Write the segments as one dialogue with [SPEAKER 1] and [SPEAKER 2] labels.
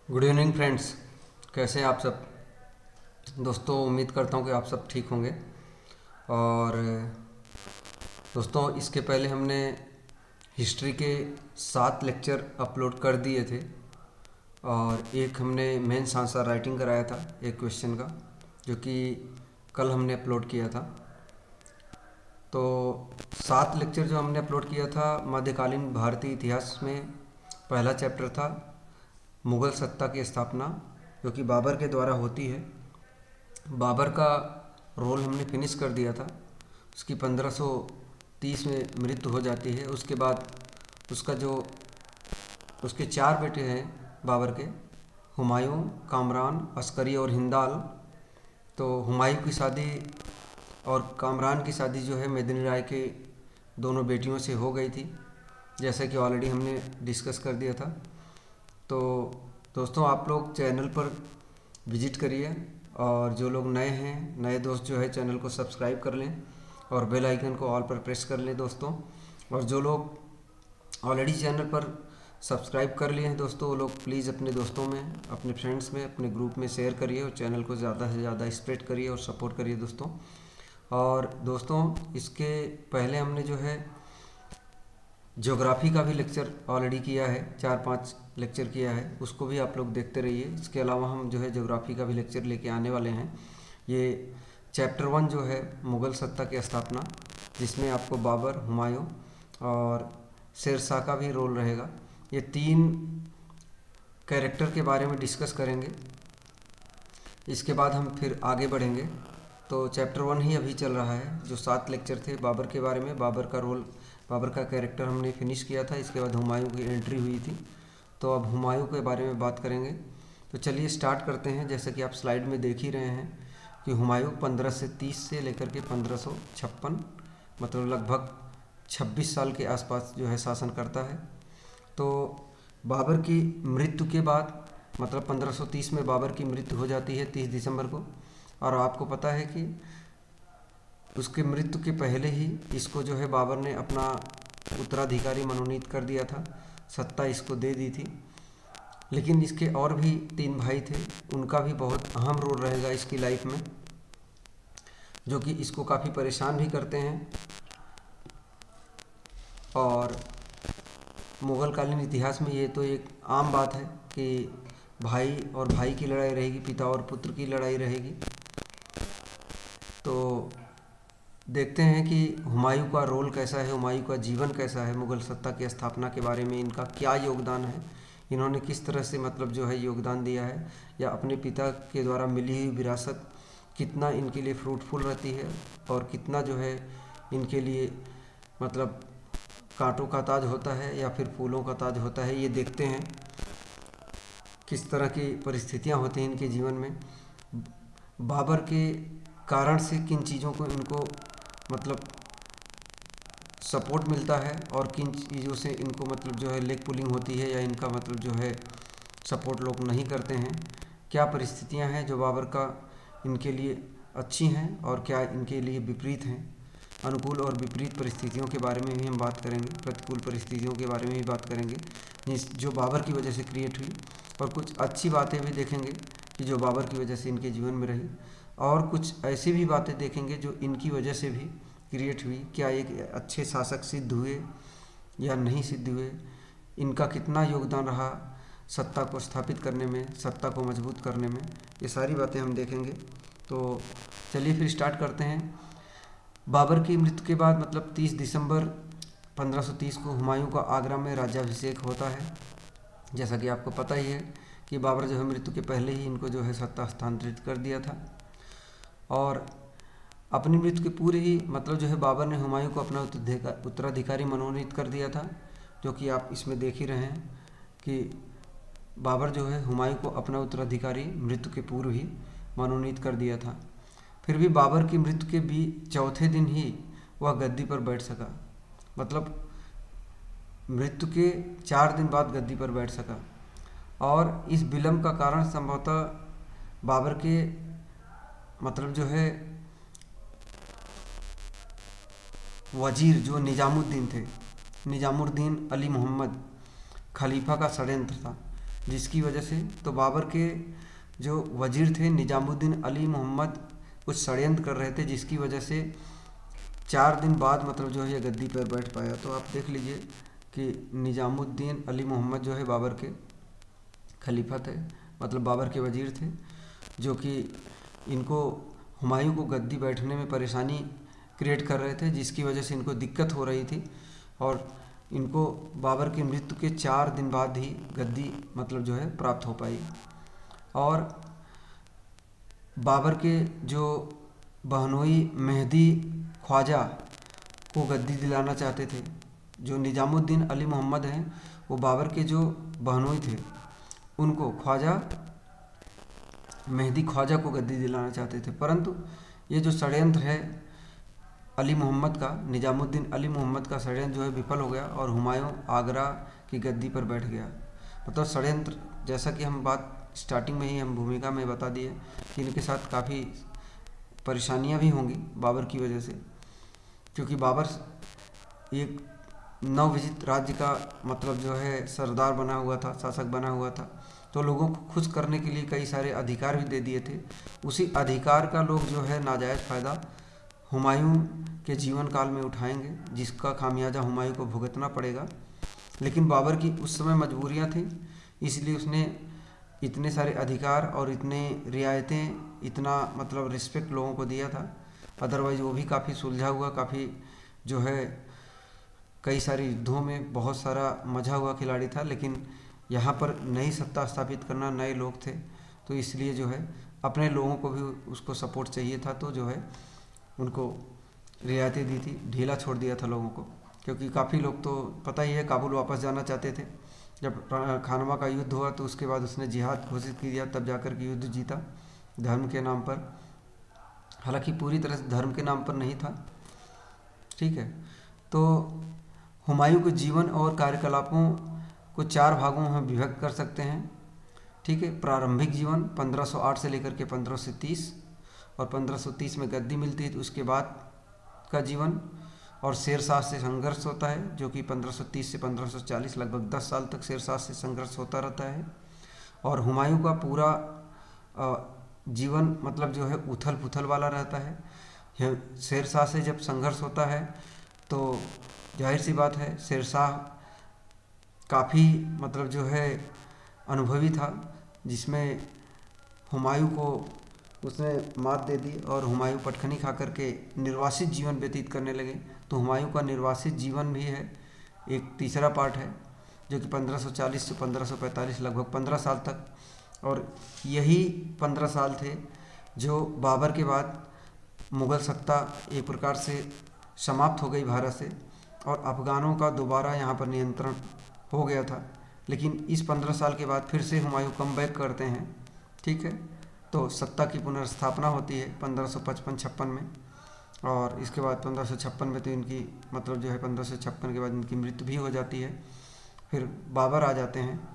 [SPEAKER 1] Good evening friends. कैसे हैं आप सब दोस्तों? उम्मीद करता हूँ कि आप सब ठीक होंगे। और दोस्तों, इसके पहले हमने हिस्ट्री के 7 लेक्चर अपलोड कर दिए थे और एक हमने मेंस आंसर राइटिंग कराया था एक क्वेश्चन का, जो कि कल हमने अपलोड किया था। तो 7 लेक्चर जो हमने अपलोड किया था, मध्यकालीन भारतीय इतिहास में पहला चैप्टर था मुग़ल सत्ता की स्थापना, जो कि बाबर के द्वारा होती है। बाबर का रोल हमने फिनिश कर दिया था। उसकी 1530 में मृत्यु हो जाती है। उसके बाद उसका जो उसके 4 बेटे हैं बाबर के, हुमायूं, कामरान, अस्करी और हिंदाल। तो हुमायूं की शादी और कामरान की शादी जो है मेदिनी राय के दोनों बेटियों से हो गई थी, जैसे कि ऑलरेडी हमने डिस्कस कर दिया था। तो दोस्तों, आप लोग चैनल पर विजिट करिए और जो लोग नए हैं, नए दोस्त जो है, चैनल को सब्सक्राइब कर लें और बेल आइकन को ऑल पर प्रेस कर लें दोस्तों। और जो लोग ऑलरेडी चैनल पर सब्सक्राइब कर लिए हैं दोस्तों, वो लोग प्लीज़ अपने दोस्तों में, अपने फ्रेंड्स में, अपने ग्रुप में शेयर करिए और चैनल को ज़्यादा से ज़्यादा स्प्रेड करिए और सपोर्ट करिए दोस्तों। और दोस्तों, इसके पहले हमने जो है ज्योग्राफी का भी लेक्चर ऑलरेडी किया है, 4-5 लेक्चर किया है, उसको भी आप लोग देखते रहिए। इसके अलावा हम जो है ज्योग्राफी का भी लेक्चर लेके आने वाले हैं। ये चैप्टर 1 जो है मुग़ल सत्ता की स्थापना, जिसमें आपको बाबर, हुमायूं और शेर शाह का भी रोल रहेगा। ये 3 कैरेक्टर के बारे में डिस्कस करेंगे। इसके बाद हम फिर आगे बढ़ेंगे। तो चैप्टर 1 ही अभी चल रहा है। जो 7 लेक्चर थे बाबर के बारे में, बाबर का रोल, बाबर का कैरेक्टर हमने फिनिश किया था। इसके बाद हुमायूं की एंट्री हुई थी। तो अब हुमायूं के बारे में बात करेंगे। तो चलिए स्टार्ट करते हैं। जैसे कि आप स्लाइड में देख ही रहे हैं कि हुमायूं 1530 से लेकर के 1556, मतलब लगभग 26 साल के आसपास जो है शासन करता है। तो बाबर की मृत्यु के बाद, मतलब 1530 में बाबर की मृत्यु हो जाती है 30 दिसंबर को। और आपको पता है कि उसके मृत्यु के पहले ही इसको जो है बाबर ने अपना उत्तराधिकारी मनोनीत कर दिया था, सत्ता इसको दे दी थी। लेकिन इसके और भी 3 भाई थे, उनका भी बहुत अहम रोल रहेगा इसकी लाइफ में, जो कि इसको काफ़ी परेशान भी करते हैं। और मुग़लकालीन इतिहास में ये तो एक आम बात है कि भाई और भाई की लड़ाई रहेगी, पिता और पुत्र की लड़ाई रहेगी। तो देखते हैं कि हुमायूं का रोल कैसा है, हुमायूं का जीवन कैसा है, मुग़ल सत्ता की स्थापना के बारे में इनका क्या योगदान है, इन्होंने किस तरह से मतलब जो है योगदान दिया है, या अपने पिता के द्वारा मिली हुई विरासत कितना इनके लिए फ्रूटफुल रहती है और कितना जो है इनके लिए मतलब कांटों का ताज होता है या फिर फूलों का ताज होता है। ये देखते हैं किस तरह की परिस्थितियां होती हैं इनके जीवन में, बाबर के कारण से किन चीज़ों को इनको मतलब सपोर्ट मिलता है और किन चीज़ों से इनको मतलब जो है लेग पुलिंग होती है, या इनका मतलब जो है सपोर्ट लोग नहीं करते हैं। क्या परिस्थितियां हैं जो बाबर का इनके लिए अच्छी हैं और क्या इनके लिए विपरीत हैं। अनुकूल और विपरीत परिस्थितियों के बारे में भी हम बात करेंगे, प्रतिकूल परिस्थितियों के बारे में भी बात करेंगे जो बाबर की वजह से क्रिएट हुई, और कुछ अच्छी बातें भी देखेंगे कि जो बाबर की वजह से इनके जीवन में रही, और कुछ ऐसी भी बातें देखेंगे जो इनकी वजह से भी क्रिएट हुई। क्या एक अच्छे शासक सिद्ध हुए या नहीं सिद्ध हुए, इनका कितना योगदान रहा सत्ता को स्थापित करने में, सत्ता को मजबूत करने में, ये सारी बातें हम देखेंगे। तो चलिए फिर स्टार्ट करते हैं। बाबर की मृत्यु के बाद मतलब 30 दिसंबर 1530 को हुमायूं का आगरा में राज्याभिषेक होता है। जैसा कि आपको पता ही है कि बाबर जो है मृत्यु के पहले ही इनको जो है सत्ता हस्तांतरित कर दिया था। और अपनी मृत्यु के पूरे ही मतलब जो है बाबर ने हुमायूं को अपना उत्तराधिकारी मनोनीत कर दिया था, जो कि आप इसमें देख ही रहे हैं कि बाबर जो है हुमायूं को अपना उत्तराधिकारी मृत्यु के पूर्व ही मनोनीत कर दिया था। फिर भी बाबर की मृत्यु के भी चौथे दिन ही वह गद्दी पर बैठ सका, मतलब मृत्यु के 4 दिन बाद गद्दी पर बैठ सका। और इस विलंब का कारण संभवतः बाबर के मतलब जो है वजीर जो निजामुद्दीन थे, निजामुद्दीन अली मोहम्मद खलीफा का षड्यंत्र था। जिसकी वजह से तो बाबर के जो वजीर थे निजामुद्दीन अली मोहम्मद कुछ षड्यंत्र कर रहे थे, जिसकी वजह से 4 दिन बाद मतलब जो है ये गद्दी पर बैठ पाया। तो आप देख लीजिए कि निजामुद्दीन अली मोहम्मद जो है बाबर के खलीफा थे, मतलब बाबर के वजीर थे, जो कि इनको हुमायूं को गद्दी बैठने में परेशानी क्रिएट कर रहे थे, जिसकी वजह से इनको दिक्कत हो रही थी और इनको बाबर की मृत्यु के 4 दिन बाद ही गद्दी मतलब जो है प्राप्त हो पाई। और बाबर के जो बहनोई मेहदी ख्वाजा को गद्दी दिलाना चाहते थे। जो निजामुद्दीन अली मोहम्मद हैं वो बाबर के जो बहनोई थे उनको ख्वाजा मेहदी ख्वाजा को गद्दी दिलाना चाहते थे, परंतु ये जो षड्यंत्र है अली मोहम्मद का, निजामुद्दीन अली मोहम्मद का षड्यंत्र जो है विफल हो गया और हुमायूं आगरा की गद्दी पर बैठ गया। मतलब षड्यंत्र, जैसा कि हम बात स्टार्टिंग में ही हम भूमिका में बता दिए कि इनके साथ काफ़ी परेशानियां भी होंगी बाबर की वजह से, क्योंकि बाबर एक नवविजित राज्य का मतलब जो है सरदार बना हुआ था, शासक बना हुआ था, तो लोगों को खुश करने के लिए कई सारे अधिकार भी दे दिए थे। उसी अधिकार का लोग जो है नाजायज़ फ़ायदा हुमायूं के जीवन काल में उठाएंगे, जिसका खामियाजा हुमायूं को भुगतना पड़ेगा। लेकिन बाबर की उस समय मजबूरियां थी, इसलिए उसने इतने सारे अधिकार और इतने रियायतें, इतना मतलब रिस्पेक्ट लोगों को दिया था। अदरवाइज़ वो भी काफ़ी सुलझा हुआ, काफ़ी जो है कई सारी युद्धों में बहुत सारा मजा हुआ खिलाड़ी था। लेकिन यहाँ पर नई सत्ता स्थापित करना, नए लोग थे, तो इसलिए जो है अपने लोगों को भी उसको सपोर्ट चाहिए था, तो जो है उनको रियायतें दी थी, ढीला छोड़ दिया था लोगों को। क्योंकि काफ़ी लोग तो पता ही है काबुल वापस जाना चाहते थे। जब खानवा का युद्ध हुआ तो उसके बाद उसने जिहाद घोषित किया, तब जाकर के युद्ध जीता धर्म के नाम पर। हालांकि पूरी तरह से धर्म के नाम पर नहीं था, ठीक है। तो हुमायूं के जीवन और कार्यकलापों को 4 भागों में विभक्त कर सकते हैं, ठीक है। प्रारंभिक जीवन 1508 से लेकर के 1530, और 1530 में गद्दी मिलती है, तो उसके बाद का जीवन। और शेरशाह से संघर्ष होता है, जो कि 1530 से 1540 लगभग 10 साल तक शेरशाह से संघर्ष होता रहता है। और हुमायूं का पूरा जीवन मतलब जो है उथल पुथल वाला रहता है। शेरशाह से जब संघर्ष होता है तो जाहिर सी बात है शेरशाह काफ़ी मतलब जो है अनुभवी था, जिसमें हुमायूं को उसने मात दे दी और हुमायूं पटखनी खा करके निर्वासित जीवन व्यतीत करने लगे। तो हुमायूं का निर्वासित जीवन भी है, एक तीसरा पार्ट है, जो कि 1540 से 1545 लगभग 15 साल तक। और यही 15 साल थे जो बाबर के बाद मुग़ल सत्ता एक प्रकार से समाप्त हो गई भारत से, और अफ़गानों का दोबारा यहाँ पर नियंत्रण हो गया था। लेकिन इस 15 साल के बाद फिर से हुमायूं कम बैक करते हैं, ठीक है। तो सत्ता की पुनर्स्थापना होती है 1555-56 में, और इसके बाद 1556 में तो इनकी मतलब जो है 1556 के बाद इनकी मृत्यु भी हो जाती है। फिर बाबर आ जाते हैं।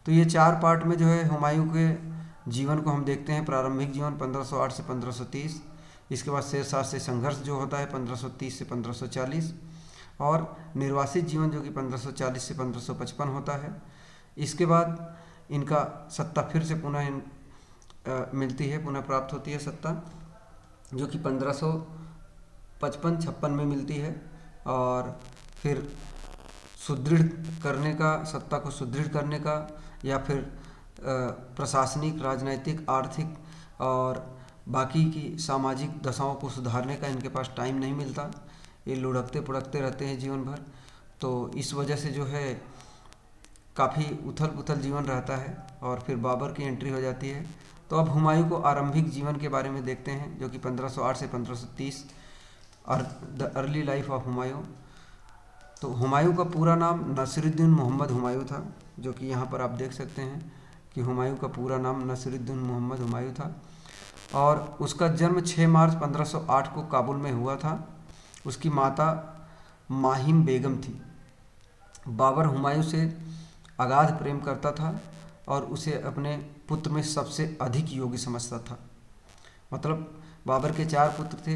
[SPEAKER 1] तो ये 4 पार्ट में जो है हुमायूं के जीवन को हम देखते हैं। प्रारंभिक जीवन 1508 से 1530, इसके बाद शेरशाह से संघर्ष जो होता है 1530 से 1540, और निर्वासित जीवन जो कि 1540 से 1555 होता है। इसके बाद इनका सत्ता फिर से पुनः मिलती है, पुनः प्राप्त होती है सत्ता, जो कि 1555-56 में मिलती है। और फिर सुदृढ़ करने का, सत्ता को सुदृढ़ करने का, या फिर प्रशासनिक, राजनैतिक, आर्थिक और बाकी की सामाजिक दशाओं को सुधारने का इनके पास टाइम नहीं मिलता। ये लुढ़कते पुढ़कते रहते हैं जीवन भर। तो इस वजह से जो है काफ़ी उथल पुथल जीवन रहता है। और फिर बाबर की एंट्री हो जाती है। तो अब हुमायूं को आरंभिक जीवन के बारे में देखते हैं, जो कि 1508 से 1530, the early life of Humayun. तो हुमायूं का पूरा नाम नसीरुद्दीन मोहम्मद हुमायूं था, जो कि यहाँ पर आप देख सकते हैं कि हुमायूं का पूरा नाम नसीरुद्दीन मोहम्मद हुमायूं था। और उसका जन्म 6 मार्च 1508 को काबुल में हुआ था। उसकी माता माहिम बेगम थी। बाबर हुमायूं से अगाध प्रेम करता था और उसे अपने पुत्र में सबसे अधिक योग्य समझता था। मतलब बाबर के 4 पुत्र थे,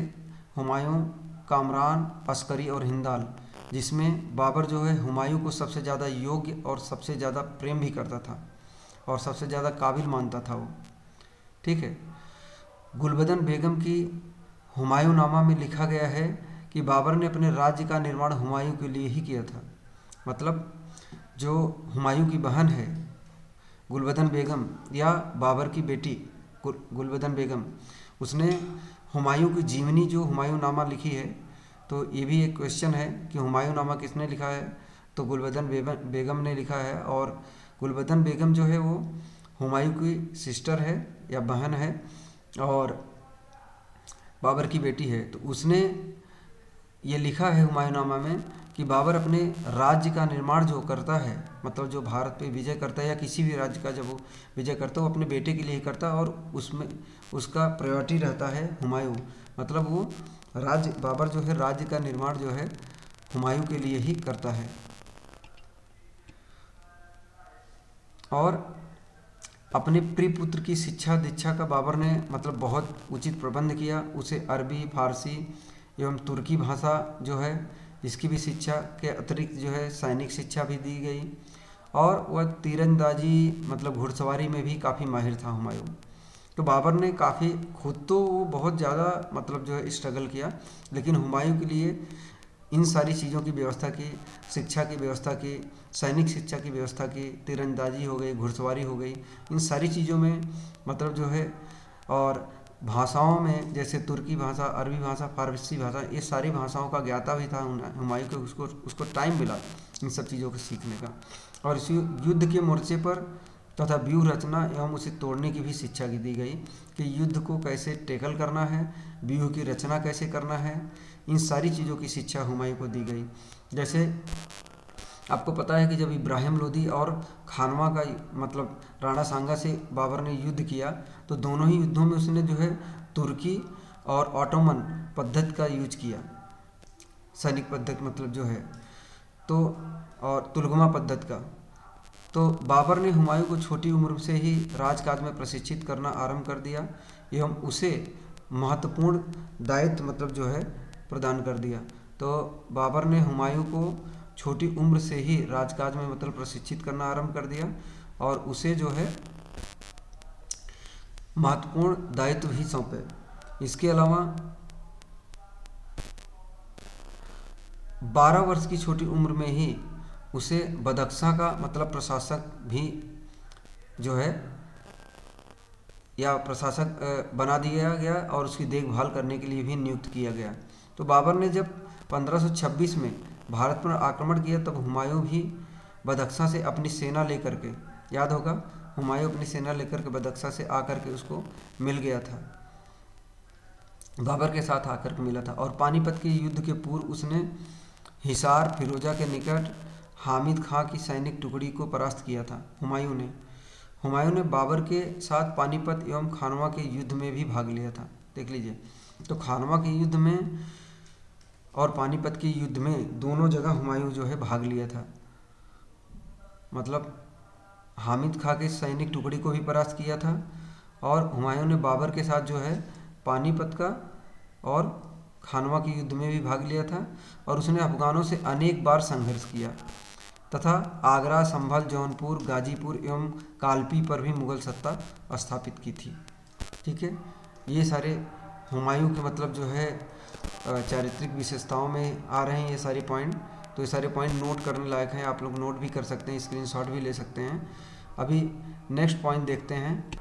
[SPEAKER 1] हुमायूं, कामरान, अस्करी और हिंदाल, जिसमें बाबर जो है हुमायूं को सबसे ज़्यादा योग्य और सबसे ज़्यादा प्रेम भी करता था। और सबसे ज़्यादा काबिल मानता था वो। ठीक है। गुलबदन बेगम की हुमायूंनामा में लिखा गया है कि बाबर ने अपने राज्य का निर्माण हुमायूं के लिए ही किया था। मतलब जो हुमायूं की बहन है गुलबदन बेगम या बाबर की बेटी गुलबदन बेगम, उसने हुमायूं की जीवनी जो हुमायूंनामा लिखी है, तो ये भी एक क्वेश्चन है कि हुमायूंनामा किसने लिखा है, तो गुलबदन बेगम ने लिखा है। और गुलबदन बेगम जो है वो हुमायूं की सिस्टर है या बहन है और बाबर की बेटी है। तो उसने ये लिखा है हुमायूंनामा में कि बाबर अपने राज्य का निर्माण जो करता है, मतलब जो भारत पे विजय करता है या किसी भी राज्य का जब वो विजय करता है, वो अपने बेटे के लिए ही करता है और उसमें उसका प्रायोरिटी रहता है हुमायूं। मतलब वो राज्य, बाबर जो है राज्य का निर्माण जो है हुमायूं के लिए ही करता है। और अपने प्रिय पुत्र की शिक्षा दीक्षा का बाबर ने मतलब बहुत उचित प्रबंध किया। उसे अरबी, फारसी एवं तुर्की भाषा जो है इसकी भी शिक्षा के अतिरिक्त जो है सैनिक शिक्षा भी दी गई। और वह तीरंदाजी मतलब घुड़सवारी में भी काफ़ी माहिर था हुमायूं। तो बाबर ने काफ़ी खुद तो वो बहुत ज़्यादा मतलब जो है स्ट्रगल किया, लेकिन हुमायूं के लिए इन सारी चीज़ों की व्यवस्था की, शिक्षा की व्यवस्था की, सैनिक शिक्षा की व्यवस्था की, तीरंदाजी हो गई, घुड़सवारी हो गई, इन सारी चीज़ों में मतलब जो है, और भाषाओं में जैसे तुर्की भाषा, अरबी भाषा, फारसी भाषा, ये सारी भाषाओं का ज्ञाता भी था हुमायूं को। उसको टाइम मिला इन सब चीज़ों को सीखने का। और इसी युद्ध के मोर्चे पर तथा व्यूह रचना एवं उसे तोड़ने की भी शिक्षा की दी गई कि युद्ध को कैसे टैकल करना है, व्यूह की रचना कैसे करना है, इन सारी चीज़ों की शिक्षा हुमायूं को दी गई। जैसे आपको पता है कि जब इब्राहिम लोदी और खानवा का मतलब राणा सांगा से बाबर ने युद्ध किया, तो दोनों ही युद्धों में उसने जो है तुर्की और ऑटोमन पद्धति का यूज किया, सैनिक पद्धति मतलब जो है, तो और तुलगमा पद्धति का। तो बाबर ने हुमायूं को छोटी उम्र से ही राजकाज में प्रशिक्षित करना आरंभ कर दिया एवं उसे महत्वपूर्ण दायित्व मतलब जो है प्रदान कर दिया। तो बाबर ने हुमायूं को छोटी उम्र से ही राजकाज में मतलब प्रशिक्षित करना आरंभ कर दिया और उसे जो है महत्वपूर्ण दायित्व भी सौंपे। इसके अलावा 12 वर्ष की छोटी उम्र में ही उसे बदख्शां का मतलब प्रशासक भी जो है या प्रशासक बना दिया गया और उसकी देखभाल करने के लिए भी नियुक्त किया गया। तो बाबर ने जब 1526 में भारत पर आक्रमण किया, तब हुमायूं भी बदख्शां से अपनी सेना लेकर के, याद होगा हुमायूं अपनी सेना लेकर के बदख्शां से आकर के उसको मिल गया था, बाबर के साथ आकर के मिला था। और पानीपत के युद्ध के पूर्व उसने हिसार फिरोजा के निकट हामिद खां की सैनिक टुकड़ी को परास्त किया था। हुमायूं ने बाबर के साथ पानीपत एवं खानवा के युद्ध में भी भाग लिया था। देख लीजिए, तो खानवा के युद्ध में और पानीपत के युद्ध में दोनों जगह हुमायूं जो है भाग लिया था। मतलब हामिद खां के सैनिक टुकड़ी को भी परास्त किया था और हुमायूं ने बाबर के साथ जो है पानीपत का और खानवा के युद्ध में भी भाग लिया था। और उसने अफगानों से अनेक बार संघर्ष किया तथा आगरा, संभल, जौनपुर, गाजीपुर एवं कालपी पर भी मुगल सत्ता स्थापित की थी। ठीक है, ये सारे हुमायूं के मतलब जो है चारित्रिक विशेषताओं में आ रहे हैं ये सारे पॉइंट। तो ये सारे पॉइंट नोट करने लायक हैं, आप लोग नोट भी कर सकते हैं, स्क्रीनशॉट भी ले सकते हैं। अभी नेक्स्ट पॉइंट देखते हैं।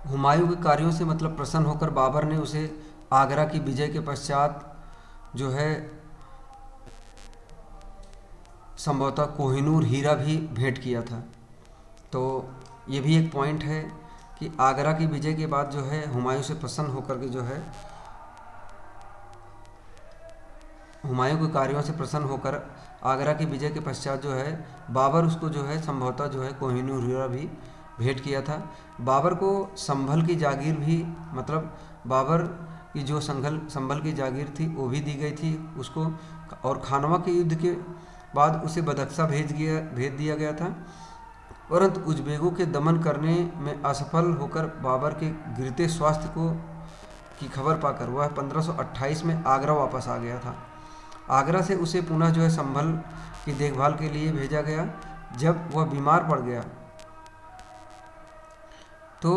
[SPEAKER 1] हुमायूं के कार्यों से मतलब प्रसन्न होकर बाबर ने उसे आगरा की विजय के पश्चात जो है संभवतः कोहिनूर हीरा भी भेंट किया था। तो ये भी एक पॉइंट है कि आगरा की विजय के बाद जो है हुमायूं से प्रसन्न होकर के जो है हुमायूं के कार्यों से प्रसन्न होकर आगरा की विजय के पश्चात जो है बाबर उसको जो है संभवतः जो है कोहिनूर हीरा भी भेंट किया था। बाबर को संभल की जागीर भी मतलब बाबर की जो संभल की जागीर थी वो भी दी गई थी उसको। और खानवा के युद्ध के बाद उसे बदख्शां भेज दिया गया था, परंतु उज़्बेकों के दमन करने में असफल होकर बाबर के गिरते स्वास्थ्य की खबर पाकर वह 1528 में आगरा वापस आ गया था। आगरा से उसे पुनः जो है संभल की देखभाल के लिए भेजा गया। जब वह बीमार पड़ गया तो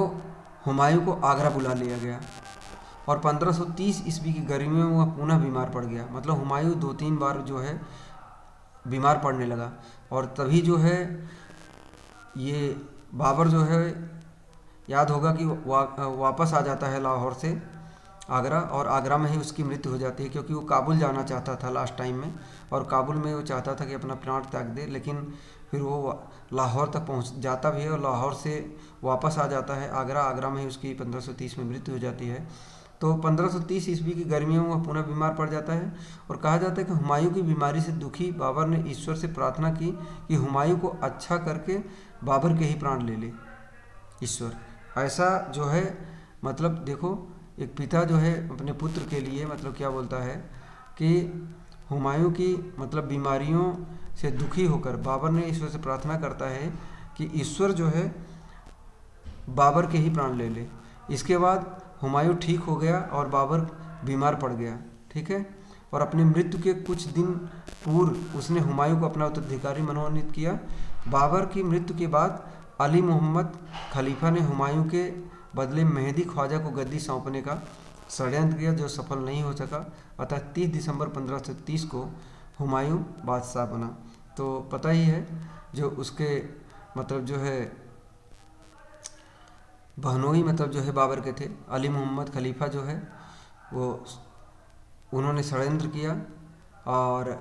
[SPEAKER 1] हुमायूं को आगरा बुला लिया गया और 1530 ईस्वी की गर्मियों में वह पुनः बीमार पड़ गया। मतलब हुमायूं 2-3 बार जो है बीमार पड़ने लगा और तभी जो है ये बाबर जो है, याद होगा कि वापस आ जाता है लाहौर से आगरा, और आगरा में ही उसकी मृत्यु हो जाती है क्योंकि वो काबुल जाना चाहता था लास्ट टाइम में, और काबुल में वो चाहता था कि अपना प्राण त्याग दे, लेकिन फिर वो लाहौर तक पहुंच जाता भी है और लाहौर से वापस आ जाता है आगरा। आगरा में ही उसकी 1530 में मृत्यु हो जाती है। तो 1530 ईस्वी की गर्मियों में वह पुनः बीमार पड़ जाता है और कहा जाता है कि हुमायूं की बीमारी से दुखी बाबर ने ईश्वर से प्रार्थना की कि हुमायूं को अच्छा करके बाबर के ही प्राण ले ले ईश्वर। ऐसा जो है, मतलब देखो, एक पिता जो है अपने पुत्र के लिए मतलब क्या बोलता है कि हुमायूं की मतलब बीमारियों से दुखी होकर बाबर ने ईश्वर से प्रार्थना करता है कि ईश्वर जो है बाबर के ही प्राण ले ले। इसके बाद हुमायूं ठीक हो गया और बाबर बीमार पड़ गया, ठीक है। और अपनी मृत्यु के कुछ दिन पूर्व उसने हुमायूं को अपना उत्तराधिकारी मनोनीत किया। बाबर की मृत्यु के बाद अली मोहम्मद खलीफा ने हुमायूं के बदले मेहदी ख्वाजा को गद्दी सौंपने का षड्यंत्र किया, जो सफल नहीं हो सका। अतः 30 दिसंबर 1530 को हुमायूं बादशाह बना। तो पता ही है जो उसके मतलब जो है बहनोई मतलब जो है बाबर के थे, अली मोहम्मद खलीफा जो है वो उन्होंने षड्यंत्र किया और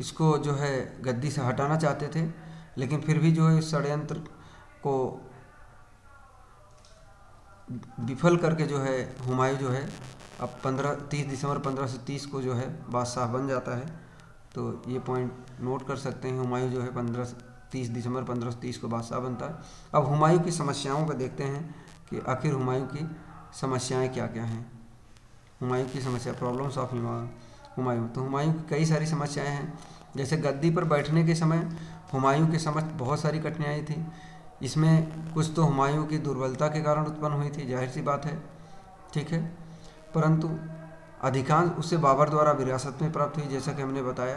[SPEAKER 1] इसको जो है गद्दी से हटाना चाहते थे, लेकिन फिर भी जो है इस षड्यंत्र को विफल करके जो है हुमायूं जो है अब 30 दिसंबर 1530 को जो है बादशाह बन जाता है। तो ये पॉइंट नोट कर सकते हैं, हुमायूं जो है 30 दिसंबर 1530 को बादशाह बनता है। अब हुमायूं की समस्याओं पर देखते हैं कि आखिर हुमायूं की समस्याएं क्या क्या हैं। हुमायूं की समस्या, प्रॉब्लम्स ऑफ हुमायूं। तो हुमायूं की कई सारी समस्याएं हैं, जैसे गद्दी पर बैठने के समय हुमायूं के समक्ष बहुत सारी कठिनाई थी। इसमें कुछ तो हुमायूं की दुर्बलता के कारण उत्पन्न हुई थी, जाहिर सी बात है, ठीक है, परंतु अधिकांश उसे बाबर द्वारा विरासत में प्राप्त हुई। जैसा कि हमने बताया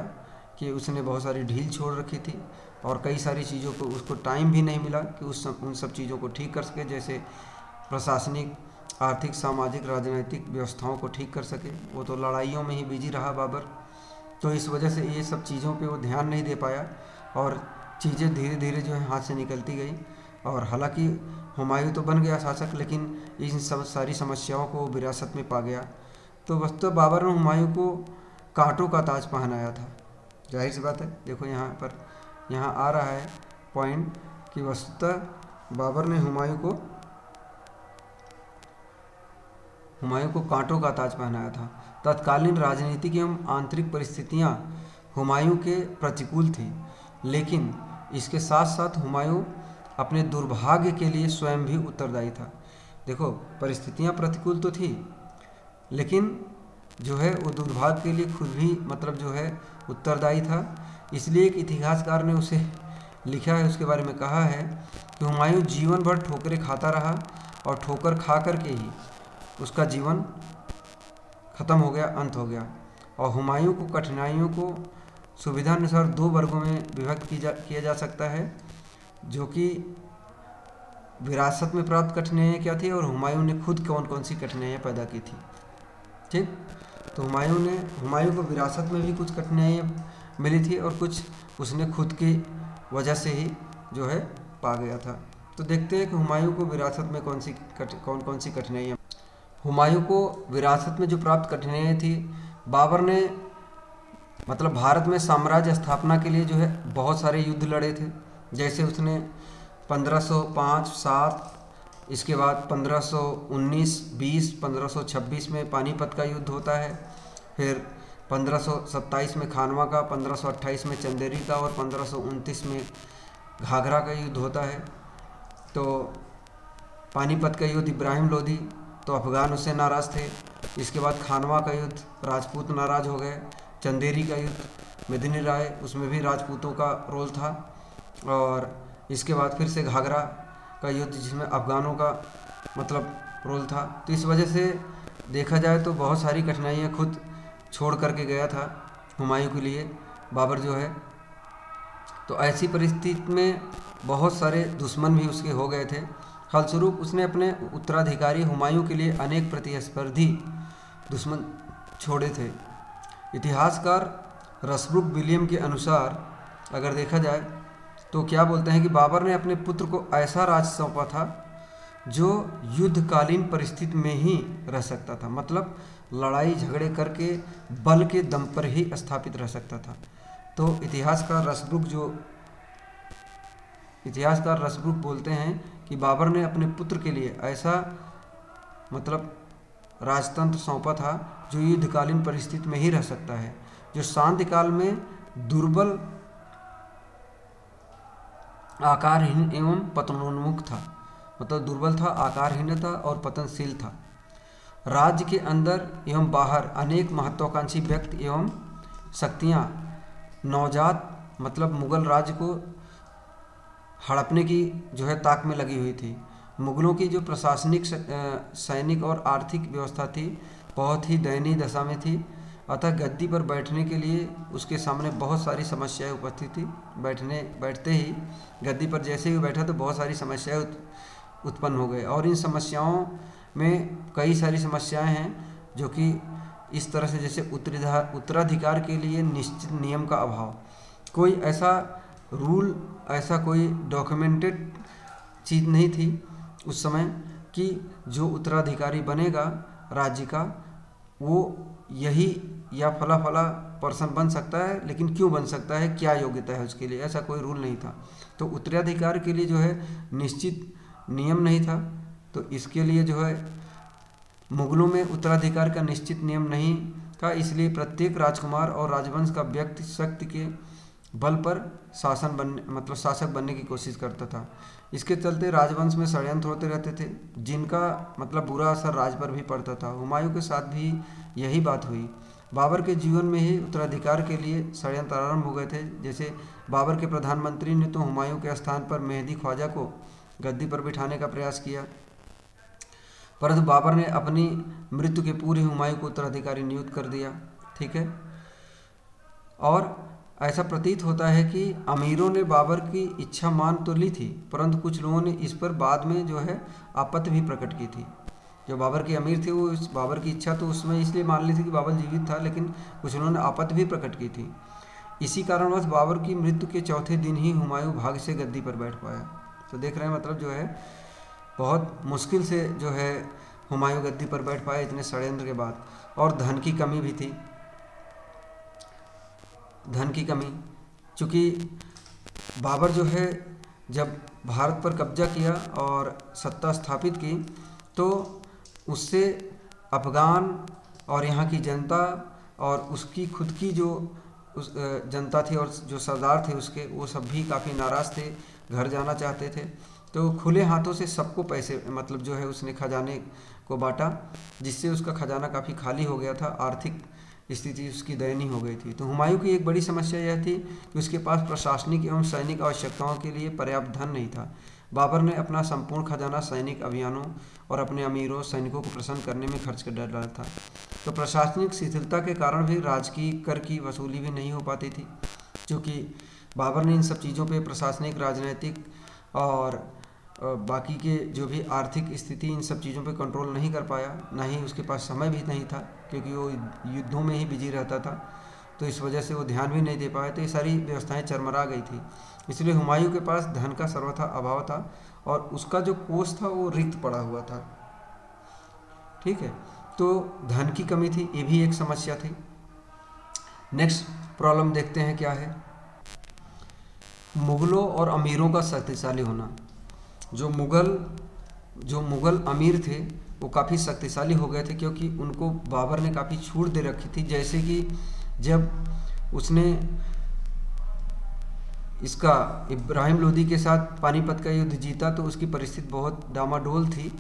[SPEAKER 1] कि उसने बहुत सारी ढील छोड़ रखी थी और कई सारी चीज़ों को उसको टाइम भी नहीं मिला कि उन सब चीज़ों को ठीक कर सके, जैसे प्रशासनिक, आर्थिक, सामाजिक, राजनीतिक व्यवस्थाओं को ठीक कर सके। वो तो लड़ाइयों में ही बिजी रहा बाबर, तो इस वजह से ये सब चीज़ों पे वो ध्यान नहीं दे पाया और चीज़ें धीरे धीरे जो है हाथ से निकलती गई। और हालांकि हुमायूं तो बन गया शासक, लेकिन इन सब सारी समस्याओं को विरासत में पा गया। तो वस्तुतः बाबर ने हुमायूं को कांटों का ताज पहनाया था, जाहिर सी बात है। देखो यहाँ आ रहा है पॉइंट कि वस्तुतः बाबर ने हुमायूं को कांटों का ताज पहनाया था। तत्कालीन राजनीतिक एवं आंतरिक परिस्थितियां हुमायूं के प्रतिकूल थी, लेकिन इसके साथ साथ हुमायूं अपने दुर्भाग्य के लिए स्वयं भी उत्तरदायी था। देखो, परिस्थितियां प्रतिकूल तो थी, लेकिन जो है वो दुर्भाग्य के लिए खुद भी मतलब जो है उत्तरदायी था। इसलिए एक इतिहासकार ने उसे लिखा है, उसके बारे में कहा है कि हुमायूं जीवन भर ठोकरें खाता रहा और ठोकर खा कर के ही उसका जीवन खत्म हो गया, अंत हो गया। और हुमायूं को कठिनाइयों को सुविधानुसार 2 वर्गों में विभक्त किया जा सकता है, जो कि विरासत में प्राप्त कठिनाइयाँ क्या थी और हुमायूं ने खुद कौन कौन सी कठिनाइयाँ पैदा की थी, ठीक। तो हुमायूं को विरासत में भी कुछ कठिनाइयाँ मिली थी और कुछ उसने खुद की वजह से ही जो है पा गया था। तो देखते हैं कि हुमायूं को विरासत में कौन कौन सी कठिनाइयाँ। हुमायूं को विरासत में जो प्राप्त कठिनाइयाँ थी, बाबर ने मतलब भारत में साम्राज्य स्थापना के लिए जो है बहुत सारे युद्ध लड़े थे। जैसे उसने 1505-7, इसके बाद 1519-20, 1526 में पानीपत का युद्ध होता है, फिर 1527 में खानवा का, 1528 में चंदेरी का और 1529 में घाघरा का युद्ध होता है। तो पानीपत का युद्ध इब्राहिम लोधी तो अफगान उससे नाराज़ थे। इसके बाद खानवा का युद्ध राजपूत नाराज़ हो गए। चंदेरी का युद्ध मेदिनी राय, उसमें भी राजपूतों का रोल था। और इसके बाद फिर से घाघरा का युद्ध जिसमें अफगानों का मतलब रोल था। तो इस वजह से देखा जाए तो बहुत सारी कठिनाइयाँ खुद छोड़ करके गया था हुमायूं के लिए बाबर जो है। तो ऐसी परिस्थिति में बहुत सारे दुश्मन भी उसके हो गए थे। फलस्वरूप उसने अपने उत्तराधिकारी हुमायूं के लिए अनेक प्रतिस्पर्धी दुश्मन छोड़े थे। इतिहासकार रसब्रुक विलियम के अनुसार अगर देखा जाए तो क्या बोलते हैं कि बाबर ने अपने पुत्र को ऐसा राज सौंपा था जो युद्धकालीन परिस्थिति में ही रह सकता था, मतलब लड़ाई झगड़े करके बल के दम पर ही स्थापित रह सकता था। तो इतिहासकार रसब्रुक बोलते हैं कि बाबर ने अपने पुत्र के लिए ऐसा मतलब राजतंत्र सौंपा था जो युद्धकालीन परिस्थिति में ही रह सकता है, जो शांति काल में दुर्बल, आकारहीन एवं पतनोन्मुख था, मतलब दुर्बल था, आकारहीन था और पतनशील था। राज्य के अंदर एवं बाहर अनेक महत्वाकांक्षी व्यक्ति एवं शक्तियां नवजात मतलब मुगल राज्य को हड़पने की जो है ताक में लगी हुई थी। मुगलों की जो प्रशासनिक, सैनिक और आर्थिक व्यवस्था थी बहुत ही दयनीय दशा में थी। अतः गद्दी पर बैठने के लिए उसके सामने बहुत सारी समस्याएं उपस्थित थी। बैठते ही गद्दी पर जैसे ही बैठा तो बहुत सारी समस्याएं उत्पन्न हो गए, और इन समस्याओं में कई सारी समस्याएं हैं जो कि इस तरह से, जैसे उत्तराधिकार के लिए निश्चित नियम का अभाव, कोई ऐसा रूल, ऐसा कोई डॉक्यूमेंटेड चीज़ नहीं थी उस समय कि जो उत्तराधिकारी बनेगा राज्य का वो यही या फला फला पर्सन बन सकता है, लेकिन क्यों बन सकता है, क्या योग्यता है उसके लिए, ऐसा कोई रूल नहीं था। तो उत्तराधिकार के लिए जो है निश्चित नियम नहीं था। तो इसके लिए जो है मुगलों में उत्तराधिकार का निश्चित नियम नहीं था, इसलिए प्रत्येक राजकुमार और राजवंश का व्यक्ति शक्ति के बल पर शासक बनने की कोशिश करता था। इसके चलते राजवंश में षड्यंत्र होते रहते थे, जिनका मतलब बुरा असर राज पर भी पड़ता था। हुमायूं के साथ भी यही बात हुई। बाबर के जीवन में ही उत्तराधिकार के लिए षड्यंत्र आरंभ हो गए थे। जैसे बाबर के प्रधानमंत्री ने तो हुमायूं के स्थान पर मेहदी ख्वाजा को गद्दी पर बिठाने का प्रयास किया, परंतु बाबर ने अपनी मृत्यु के पूर्व हुमायूं को उत्तराधिकारी नियुक्त कर दिया। ठीक है, और ऐसा प्रतीत होता है कि अमीरों ने बाबर की इच्छा मान तो ली थी, परंतु कुछ लोगों ने इस पर बाद में जो है आपत्ति भी प्रकट की थी। जो बाबर के अमीर थे वो इस बाबर की इच्छा तो उसमें इसलिए मान ली थी कि बाबर जीवित था, लेकिन कुछ लोगों ने आपत्ति भी प्रकट की थी। इसी कारणवश बाबर की मृत्यु के चौथे दिन ही हुमायूं भाग्य से गद्दी पर बैठ पाया। तो देख रहे हैं, मतलब जो है बहुत मुश्किल से जो है हुमायूं गद्दी पर बैठ पाए इतने षड्यंत्र के बाद। और धन की कमी भी थी, धन की कमी, चूँकि बाबर जो है जब भारत पर कब्जा किया और सत्ता स्थापित की तो उससे अफ़गान और यहाँ की जनता और उसकी खुद की जो उस जनता थी और जो सरदार थे उसके, वो सब भी काफ़ी नाराज़ थे, घर जाना चाहते थे। तो खुले हाथों से सबको पैसे मतलब जो है उसने खजाने को बांटा, जिससे उसका खजाना काफ़ी खाली हो गया था, आर्थिक स्थिति उसकी दयनीय हो गई थी। तो हुमायूं की एक बड़ी समस्या यह थी कि उसके पास प्रशासनिक एवं सैनिक आवश्यकताओं के लिए पर्याप्त धन नहीं था। बाबर ने अपना संपूर्ण खजाना सैनिक अभियानों और अपने अमीरों सैनिकों को प्रसन्न करने में खर्च कर डाला था। तो प्रशासनिक शिथिलता के कारण भी राजकीय कर की वसूली भी नहीं हो पाती थी, क्योंकि बाबर ने इन सब चीज़ों पे प्रशासनिक, राजनीतिक और बाकी के जो भी आर्थिक स्थिति, इन सब चीज़ों पे कंट्रोल नहीं कर पाया। ना ही उसके पास समय भी नहीं था, क्योंकि वो युद्धों में ही बिजी रहता था, तो इस वजह से वो ध्यान भी नहीं दे पाया। तो ये सारी व्यवस्थाएं चरमरा गई थी, इसलिए हुमायूं के पास धन का सर्वथा अभाव था और उसका जो कोष था वो रिक्त पड़ा हुआ था। ठीक है, तो धन की कमी थी, ये भी एक समस्या थी। नेक्स्ट प्रॉब्लम देखते हैं क्या है। मुगलों और अमीरों का शक्तिशाली होना। जो मुगल अमीर थे वो काफ़ी शक्तिशाली हो गए थे, क्योंकि उनको बाबर ने काफ़ी छूट दे रखी थी। जैसे कि जब उसने इसका इब्राहिम लोदी के साथ पानीपत का युद्ध जीता तो उसकी परिस्थिति बहुत डामाडोल थी,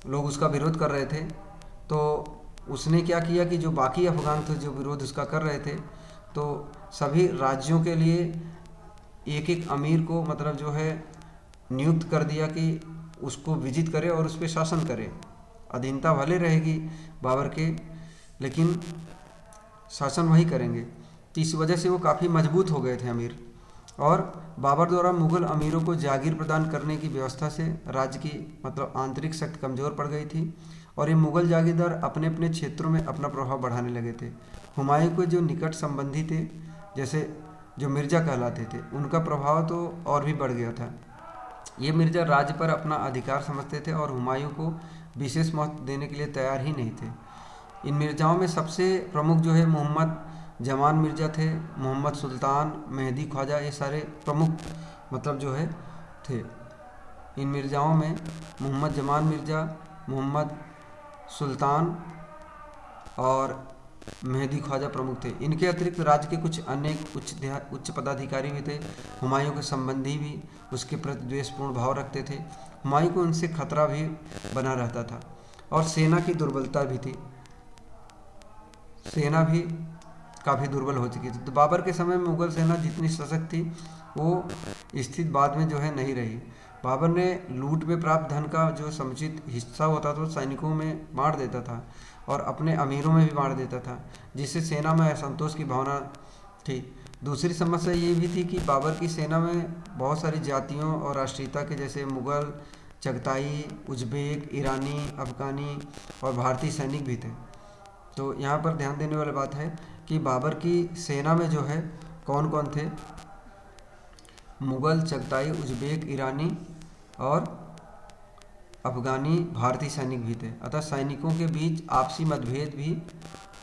[SPEAKER 1] लोग उसका विरोध कर रहे थे। तो उसने क्या किया कि जो बाकी अफगान थे जो विरोध उसका कर रहे थे, तो सभी राज्यों के लिए एक एक अमीर को मतलब जो है नियुक्त कर दिया कि उसको विजित करे और उस पर शासन करे। अधीनता भले रहेगी बाबर के, लेकिन शासन वही करेंगे। तो इस वजह से वो काफ़ी मजबूत हो गए थे अमीर। और बाबर द्वारा मुगल अमीरों को जागीर प्रदान करने की व्यवस्था से राज्य की मतलब आंतरिक शक्ति कमज़ोर पड़ गई थी और ये मुगल जागीरदार अपने अपने क्षेत्रों में अपना प्रभाव बढ़ाने लगे थे। हुमायूं के जो निकट संबंधी थे, जैसे जो मिर्ज़ा कहलाते थे, उनका प्रभाव तो और भी बढ़ गया था। ये मिर्ज़ा राज्य पर अपना अधिकार समझते थे और हुमायूं को विशेष महत्व देने के लिए तैयार ही नहीं थे। इन मिर्ज़ाओं में सबसे प्रमुख जो है मोहम्मद जमान मिर्ज़ा थे, मोहम्मद सुल्तान, मेहदी ख्वाजा, ये सारे प्रमुख मतलब जो है थे। इन मिर्ज़ाओं में मोहम्मद जमान मिर्ज़ा, मोहम्मद सुल्तान और मेहदी ख्वाजा प्रमुख थे। इनके अतिरिक्त राज्य के कुछ अन्य उच्च पदाधिकारी भी थे। हुमायूं के संबंधी भी उसके प्रति द्वेषपूर्ण भाव रखते थे। हुमायूं को उनसे खतरा भी बना रहता था और सेना की दुर्बलता भी थी। सेना भी काफ़ी दुर्बल हो चुकी थी। तो बाबर के समय में मुगल सेना जितनी सशक्त थी वो स्थिति बाद में जो है नहीं रही। बाबर ने लूट में प्राप्त धन का जो समुचित हिस्सा होता था वो सैनिकों में बांट देता था और अपने अमीरों में भी बांट देता था, जिससे सेना में असंतोष की भावना थी। दूसरी समस्या ये भी थी कि बाबर की सेना में बहुत सारी जातियों और राष्ट्रीयता के जैसे मुगल, चगताई, उज्बेक, ईरानी, अफगानी और भारतीय सैनिक भी थे। तो यहाँ पर ध्यान देने वाली बात है कि बाबर की सेना में जो है कौन कौन थे, मुगल, चगताई, उज्बेक, ईरानी और अफगानी, भारतीय सैनिक भी थे। अतः सैनिकों के बीच आपसी मतभेद भी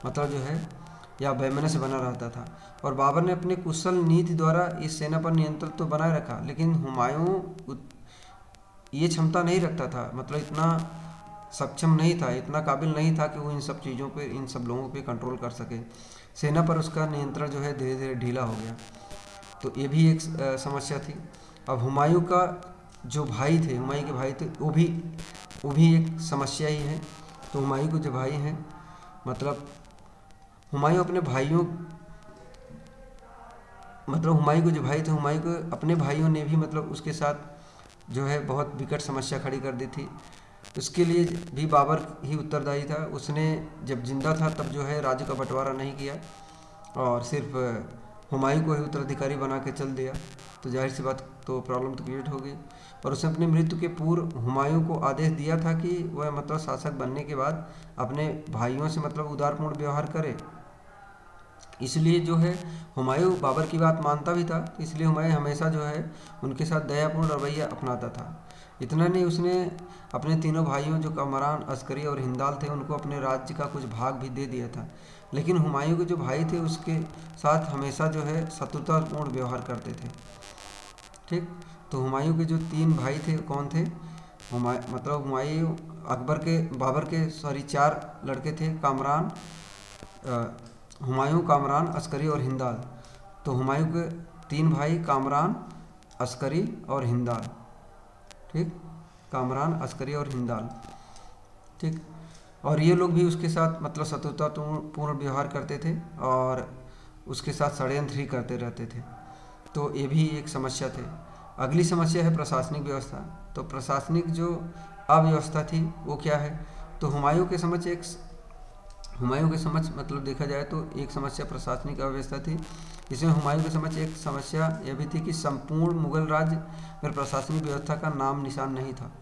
[SPEAKER 1] मतलब जो है या वैमनस्य बना रहता था और बाबर ने अपने कुशल नीति द्वारा इस सेना पर नियंत्रण तो बनाए रखा, लेकिन हुमायूं ये क्षमता नहीं रखता था, मतलब इतना सक्षम नहीं था, इतना काबिल नहीं था कि वो इन सब चीज़ों पे, इन सब लोगों पे कंट्रोल कर सके। सेना पर उसका नियंत्रण जो है धीरे धीरे ढीला हो गया। तो ये भी एक समस्या थी। अब हुमायूं का जो भाई थे, हुमायूं के भाई थे, वो भी एक समस्या ही है। तो हुमायूं के जो भाई हैं, मतलब हुमायूं अपने भाइयों मतलब हुमायूं के जो भाई थे, हुमायूं के अपने भाइयों ने भी मतलब उसके साथ जो है बहुत विकट समस्या खड़ी कर दी थी। उसके लिए भी बाबर ही उत्तरदायी था। उसने जब जिंदा था तब जो है राज्य का बंटवारा नहीं किया और सिर्फ हुमायूं को ही उत्तराधिकारी बना के चल दिया। तो जाहिर सी बात तो प्रॉब्लम तो क्रिएट हो गई। और उसने अपनी मृत्यु के पूर्व हुमायूं को आदेश दिया था कि वह मतलब शासक बनने के बाद अपने भाइयों से मतलब उदारपूर्ण व्यवहार करे। इसलिए जो है हुमायूं बाबर की बात मानता भी था, इसलिए हुमायूं हमेशा जो है उनके साथ दयापूर्ण रवैया अपनाता था। इतना नहीं, उसने अपने तीनों भाइयों जो कमरान, अस्करी और हिंदाल थे उनको अपने राज्य का कुछ भाग भी दे दिया था। लेकिन हुमायूं के जो भाई थे उसके साथ हमेशा जो है शत्रुतापूर्ण व्यवहार करते थे। ठीक, तो हुमायूं के जो तीन भाई थे कौन थे, मतलब हुमायूं बाबर के 4 लड़के थे, कामरान, हुमायूं, कामरान, अस्करी और हिंदाल। तो हुमायूं के 3 भाई कामरान, अस्करी और हिंदाल। ठीक, कामरान, अस्करी और हिंदाल। ठीक, और ये लोग भी उसके साथ मतलब शत्रुतापूर्ण व्यवहार करते थे और उसके साथ षड्यंत्र ही करते रहते थे। तो ये भी एक समस्या थे। अगली समस्या है प्रशासनिक व्यवस्था। तो प्रशासनिक जो अव्यवस्था थी वो क्या है, तो हुमायूं के समझ मतलब देखा जाए तो एक समस्या प्रशासनिक अव्यवस्था थी। इसमें हुमायूं के समझ एक समस्या यह भी थी कि संपूर्ण मुगल राज्य में प्रशासनिक व्यवस्था का नाम निशान नहीं था।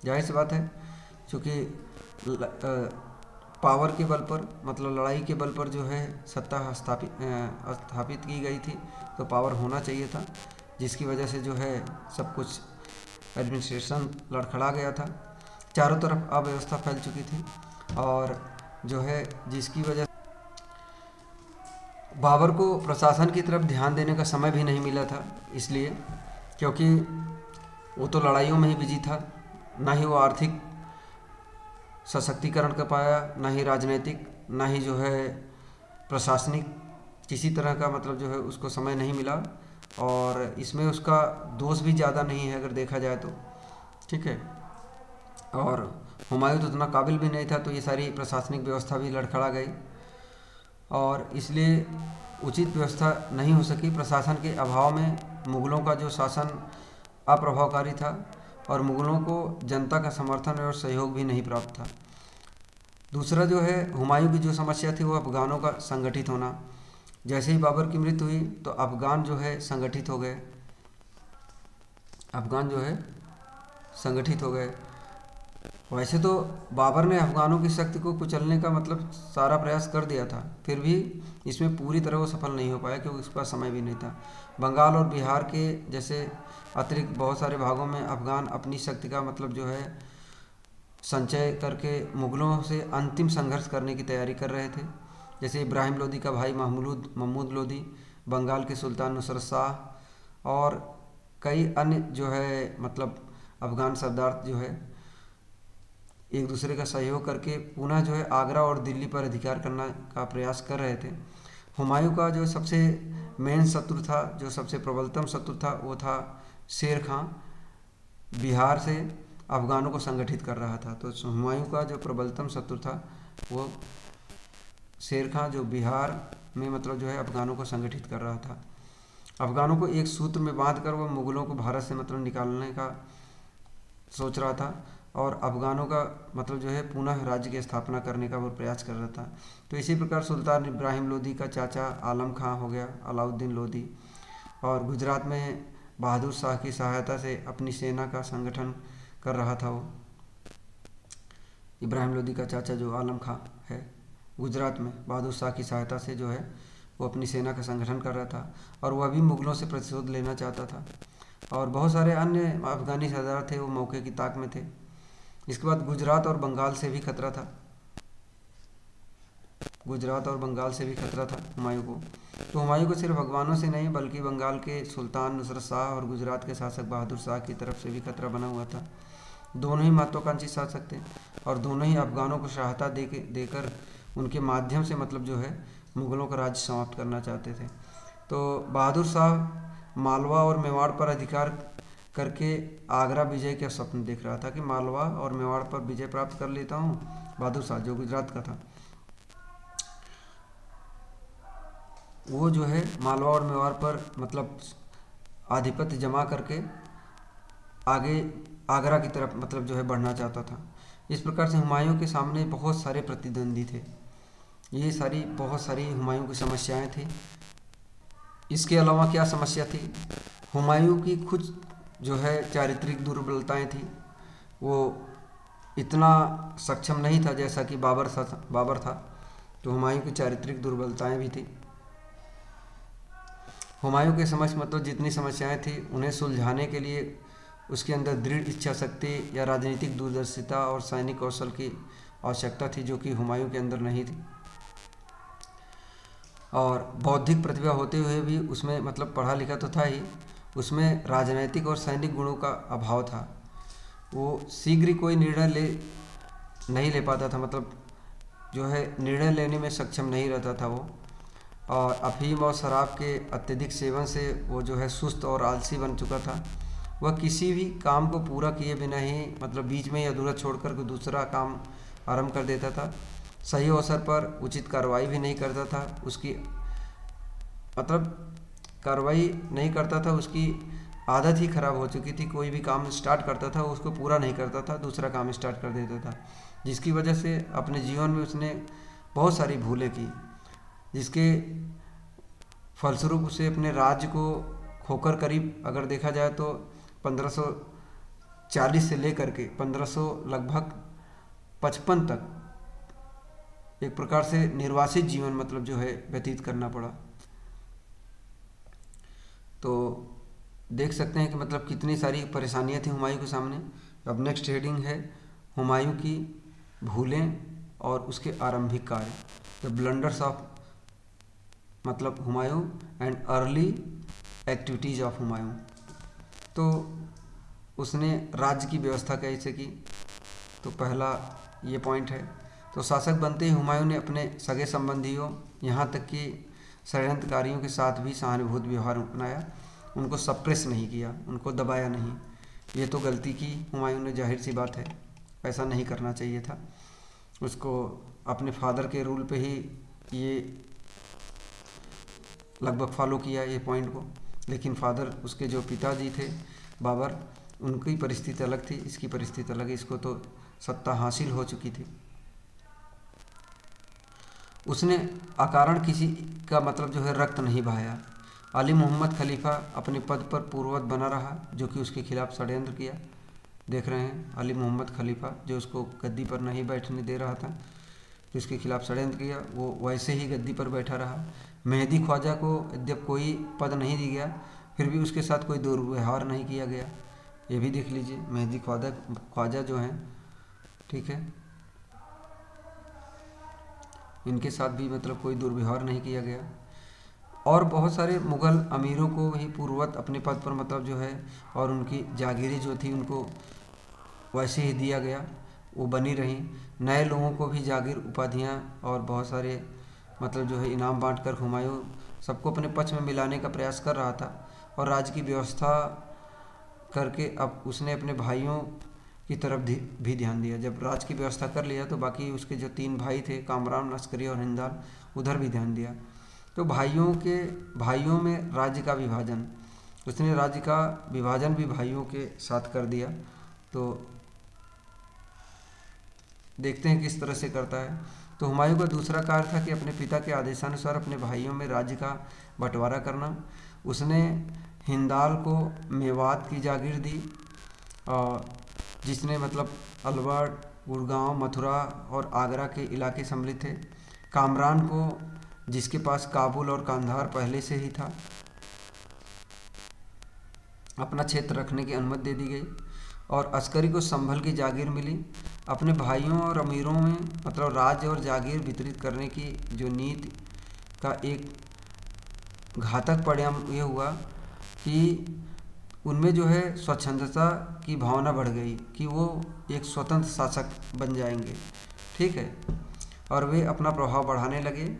[SPEAKER 1] जाहिर सी बात है, क्योंकि पावर के बल पर मतलब लड़ाई के बल पर जो है सत्ता स्थापित की गई थी, तो पावर होना चाहिए था, जिसकी वजह से जो है सब कुछ एडमिनिस्ट्रेशन लड़खड़ा गया था। चारों तरफ अव्यवस्था फैल चुकी थी और जो है जिसकी वजह बाबर को प्रशासन की तरफ ध्यान देने का समय भी नहीं मिला था, इसलिए क्योंकि वो तो लड़ाइयों में ही बिजी था, ना ही वो आर्थिक सशक्तिकरण कर पाया, ना ही राजनीतिक, ना ही जो है प्रशासनिक, किसी तरह का मतलब जो है उसको समय नहीं मिला। और इसमें उसका दोष भी ज़्यादा नहीं है अगर देखा जाए तो। ठीक है, और हुमायूं तो उतना काबिल भी नहीं था, तो ये सारी प्रशासनिक व्यवस्था भी लड़खड़ा गई और इसलिए उचित व्यवस्था नहीं हो सकी। प्रशासन के अभाव में मुग़लों का जो शासन अप्रभावकारी था और मुग़लों को जनता का समर्थन और सहयोग भी नहीं प्राप्त था। दूसरा जो है हुमायूं की जो समस्या थी वो अफ़गानों का संगठित होना। जैसे ही बाबर की मृत्यु हुई तो अफ़गान जो है संगठित हो गए, अफ़गान जो है संगठित हो गए। वैसे तो बाबर ने अफ़गानों की शक्ति को कुचलने का मतलब सारा प्रयास कर दिया था, फिर भी इसमें पूरी तरह वो सफल नहीं हो पाया क्योंकि उसके पास समय भी नहीं था। बंगाल और बिहार के जैसे अतिरिक्त बहुत सारे भागों में अफ़गान अपनी शक्ति का मतलब जो है संचय करके मुग़लों से अंतिम संघर्ष करने की तैयारी कर रहे थे। जैसे इब्राहिम लोदी का भाई महमूद लोदी, बंगाल के सुल्तान नुसरत शाह और कई अन्य जो है मतलब अफ़गान सरदार जो है एक दूसरे का सहयोग करके पुनः जो है आगरा और दिल्ली पर अधिकार करने का प्रयास कर रहे थे। हुमायूं का जो सबसे मेन शत्रु था, जो सबसे प्रबलतम शत्रु था, वो था शेर खां। बिहार से अफ़गानों को संगठित कर रहा था। तो हुमायूं का जो प्रबलतम शत्रु था वो शेर खां, जो बिहार में मतलब जो है अफ़गानों को संगठित कर रहा था। अफ़गानों को एक सूत्र में बांधकर वह मुग़लों को भारत से मतलब निकालने का सोच रहा था और अफ़गानों का मतलब जो है पुनः राज्य की स्थापना करने का वो प्रयास कर रहा था। तो इसी प्रकार सुल्तान इब्राहिम लोदी का चाचा आलम खां हो गया, अलाउद्दीन लोदी, और गुजरात में बहादुर शाह की सहायता से अपनी सेना का संगठन कर रहा था। वो इब्राहिम लोदी का चाचा जो आलम खां है, गुजरात में बहादुर शाह की सहायता से जो है वो अपनी सेना का संगठन कर रहा था और वह भी मुग़लों से प्रतिशोध लेना चाहता था। और बहुत सारे अन्य अफ़गानी सरदार थे, वो मौके की ताक में थे। इसके बाद गुजरात और बंगाल से भी खतरा था। गुजरात और बंगाल से भी खतरा था हुमायूं को। तो हुमायूं को सिर्फ अफ़गानों से नहीं बल्कि बंगाल के सुल्तान नुसरत शाह और गुजरात के शासक बहादुर शाह की तरफ से भी खतरा बना हुआ था। दोनों ही महत्वाकांक्षी शासक थे और दोनों ही अफ़गानों को सहायता देकर उनके माध्यम से मतलब जो है मुग़लों का राज्य समाप्त करना चाहते थे। तो बहादुर शाह मालवा और मेवाड़ पर अधिकार करके आगरा विजय का स्वप्न देख रहा था कि मालवा और मेवाड़ पर विजय प्राप्त कर लेता हूँ। बहादुर शाह जो गुजरात का था, वो जो है मालवा और मेवाड़ पर मतलब आधिपत्य जमा करके आगे आगरा की तरफ मतलब जो है बढ़ना चाहता था। इस प्रकार से हुमायूं के सामने बहुत सारे प्रतिद्वंदी थे। ये सारी बहुत सारी हुमायूं की समस्याएं थी। इसके अलावा क्या समस्या थी, हुमायूं की कुछ जो है चारित्रिक दुर्बलताएं थी। वो इतना सक्षम नहीं था जैसा कि बाबर था। तो हुमायूं की चारित्रिक दुर्बलताएं भी थी। हुमायूं के समक्ष मतलब जितनी समस्याएं थी उन्हें सुलझाने के लिए उसके अंदर दृढ़ इच्छा शक्ति या राजनीतिक दूरदर्शिता और सैनिक कौशल की आवश्यकता थी, जो कि हुमायूं के अंदर नहीं थी। और बौद्धिक प्रतिभा होते हुए भी उसमें मतलब पढ़ा लिखा तो था ही, उसमें राजनैतिक और सैनिक गुणों का अभाव था। वो शीघ्र ही कोई निर्णय नहीं ले पाता था, मतलब जो है निर्णय लेने में सक्षम नहीं रहता था वो। और अफीम और शराब के अत्यधिक सेवन से वो जो है सुस्त और आलसी बन चुका था। वह किसी भी काम को पूरा किए बिना ही मतलब बीच में ही अधूरा छोड़कर कोई दूसरा काम आरंभ कर देता था। सही अवसर पर उचित कार्रवाई भी नहीं करता था। उसकी मतलब कार्रवाई नहीं करता था, उसकी आदत ही खराब हो चुकी थी। कोई भी काम स्टार्ट करता था उसको पूरा नहीं करता था, दूसरा काम स्टार्ट कर देता था, जिसकी वजह से अपने जीवन में उसने बहुत सारी भूलें की, जिसके फलस्वरूप उसे अपने राज्य को खोकर करीब अगर देखा जाए तो 1540 से लेकर के 1500 लगभग 55 तक एक प्रकार से निर्वासित जीवन मतलब जो है व्यतीत करना पड़ा। तो देख सकते हैं कि मतलब कितनी सारी परेशानियां थी हुमायूं के सामने। अब नेक्स्ट हेडिंग है हुमायूं की भूलें और उसके आरंभिक कार्य, द ब्लंडर्स ऑफ मतलब Humayun and early activities of Humayun. तो उसने राज्य की व्यवस्था कैसे की, तो पहला ये पॉइंट है। तो शासक बनते ही हुमायूं ने अपने सगे संबंधियों यहाँ तक कि षड्यंत्रकारियों के साथ भी सहानुभूति व्यवहार अपनाया। उनको सप्रेस नहीं किया, उनको दबाया नहीं। ये तो गलती की हुमायूं ने, जाहिर सी बात है, ऐसा नहीं करना चाहिए था। उसको अपने फादर के रूल पे ही ये लगभग फॉलो किया ये पॉइंट को। लेकिन फादर उसके जो पिताजी थे बाबर, उनकी परिस्थिति अलग थी, इसकी परिस्थिति अलग है। इसको तो सत्ता हासिल हो चुकी थी। उसने अकारण किसी का मतलब जो है रक्त नहीं बहाया। अली मोहम्मद खलीफा अपने पद पर पूर्ववत बना रहा, जो कि उसके खिलाफ षड्यंत्र किया। देख रहे हैं अली मोहम्मद खलीफा जो उसको गद्दी पर नहीं बैठने दे रहा था, तो इसके खिलाफ षड्यंत्र किया, वो वैसे ही गद्दी पर बैठा रहा। मेहदी ख्वाजा को यद्यप कोई पद नहीं दिया गया, फिर भी उसके साथ कोई दुर्व्यवहार नहीं किया गया। ये भी देख लीजिए, मेहदी ख्वाजा जो हैं, ठीक है, इनके साथ भी मतलब कोई दुर्व्यवहार नहीं किया गया। और बहुत सारे मुग़ल अमीरों को ही पूर्ववत अपने पद पर मतलब जो है, और उनकी जागीरें जो थी उनको वैसे ही दिया गया, वो बनी रहीं। नए लोगों को भी जागीर, उपाधियाँ और बहुत सारे मतलब जो है इनाम बांटकर हुमायूं सबको अपने पक्ष में मिलाने का प्रयास कर रहा था, और राज्य की व्यवस्था करके अब उसने अपने भाइयों की तरफ भी ध्यान दिया। जब राज की व्यवस्था कर लिया तो बाकी उसके जो 3 भाई थे, कामरान, लश्करी और हिंदाल, उधर भी ध्यान दिया। तो भाइयों में राज्य का विभाजन, उसने राज्य का विभाजन भी भाइयों के साथ कर दिया। तो देखते हैं किस तरह से करता है। तो हुमायूं का दूसरा कार्य था कि अपने पिता के आदेशानुसार अपने भाइयों में राज्य का बंटवारा करना। उसने हिंदाल को मेवात की जागीर दी, और जिसने मतलब अलवर, गुड़गांव, मथुरा और आगरा के इलाके सम्मिलित थे। कामरान को, जिसके पास काबुल और कांधार पहले से ही था, अपना क्षेत्र रखने की अनुमति दे दी गई, और अस्करी को संभल की जागीर मिली। अपने भाइयों और अमीरों में मतलब राज्य और जागीर वितरित करने की जो नीति का एक घातक परिणाम ये हुआ कि उनमें जो है स्वच्छंदता की भावना बढ़ गई कि वो एक स्वतंत्र शासक बन जाएंगे, ठीक है, और वे अपना प्रभाव बढ़ाने लगे।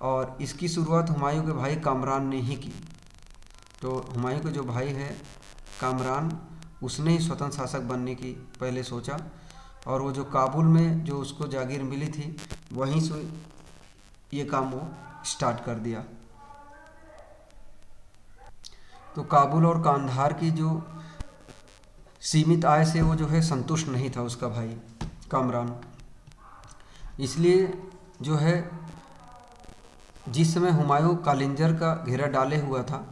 [SPEAKER 1] और इसकी शुरुआत हुमायूं के भाई कामरान ने ही की। तो हुमायूं के जो भाई है कामरान, उसने ही स्वतंत्र शासक बनने की पहले सोचा, और वो जो काबुल में जो उसको जागीर मिली थी वहीं से ये काम वो स्टार्ट कर दिया। तो काबुल और कांधार की जो सीमित आय से वो जो है संतुष्ट नहीं था उसका भाई कामरान, इसलिए जो है जिस समय हुमायूं कालिंजर का घेरा डाले हुआ था,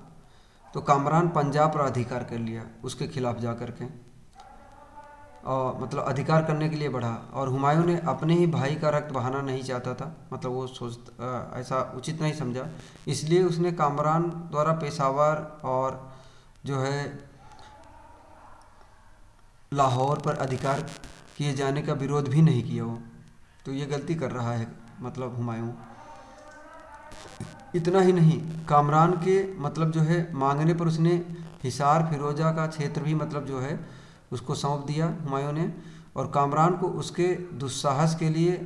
[SPEAKER 1] तो कामरान पंजाब पर अधिकार कर लिया उसके खिलाफ जा कर के, और मतलब अधिकार करने के लिए बढ़ा। और हुमायूं ने अपने ही भाई का रक्त बहाना नहीं चाहता था, मतलब वो ऐसा उचित नहीं समझा, इसलिए उसने कामरान द्वारा पेशावर और जो है लाहौर पर अधिकार किए जाने का विरोध भी नहीं किया वो। तो ये गलती कर रहा है मतलब हुमायूं। इतना ही नहीं, कामरान के मतलब जो है मांगने पर उसने हिसार फिरोजा का क्षेत्र भी मतलब जो है उसको सौंप दिया हुमायूं ने, और कामरान को उसके दुस्साहस के लिए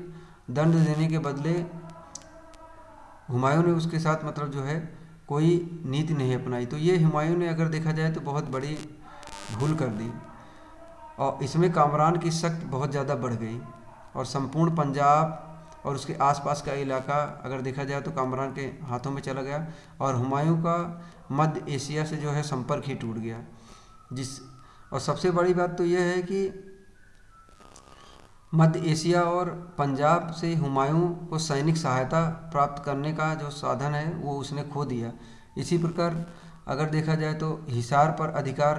[SPEAKER 1] दंड देने के बदले हुमायूं ने उसके साथ मतलब जो है कोई नीति नहीं अपनाई। तो ये हुमायूं ने अगर देखा जाए तो बहुत बड़ी भूल कर दी, और इसमें कामरान की शक्ति बहुत ज़्यादा बढ़ गई, और संपूर्ण पंजाब और उसके आसपास का इलाका अगर देखा जाए तो कामरान के हाथों में चला गया, और हुमायूं का मध्य एशिया से जो है संपर्क ही टूट गया। और सबसे बड़ी बात तो यह है कि मध्य एशिया और पंजाब से हुमायूं को सैनिक सहायता प्राप्त करने का जो साधन है वो उसने खो दिया। इसी प्रकार अगर देखा जाए तो हिसार पर अधिकार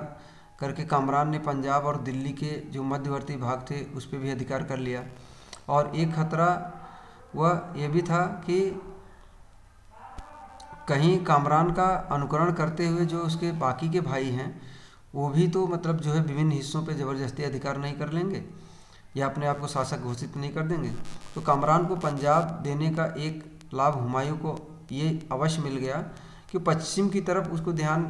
[SPEAKER 1] करके कामरान ने पंजाब और दिल्ली के जो मध्यवर्ती भाग थे उस पर भी अधिकार कर लिया। और एक खतरा वह ये भी था कि कहीं कामरान का अनुकरण करते हुए जो उसके बाकी के भाई हैं वो भी तो मतलब जो है विभिन्न हिस्सों पे ज़बरदस्ती अधिकार नहीं कर लेंगे या अपने आप को शासक घोषित नहीं कर देंगे। तो कामरान को पंजाब देने का एक लाभ हुमायूं को ये अवश्य मिल गया कि पश्चिम की तरफ उसको ध्यान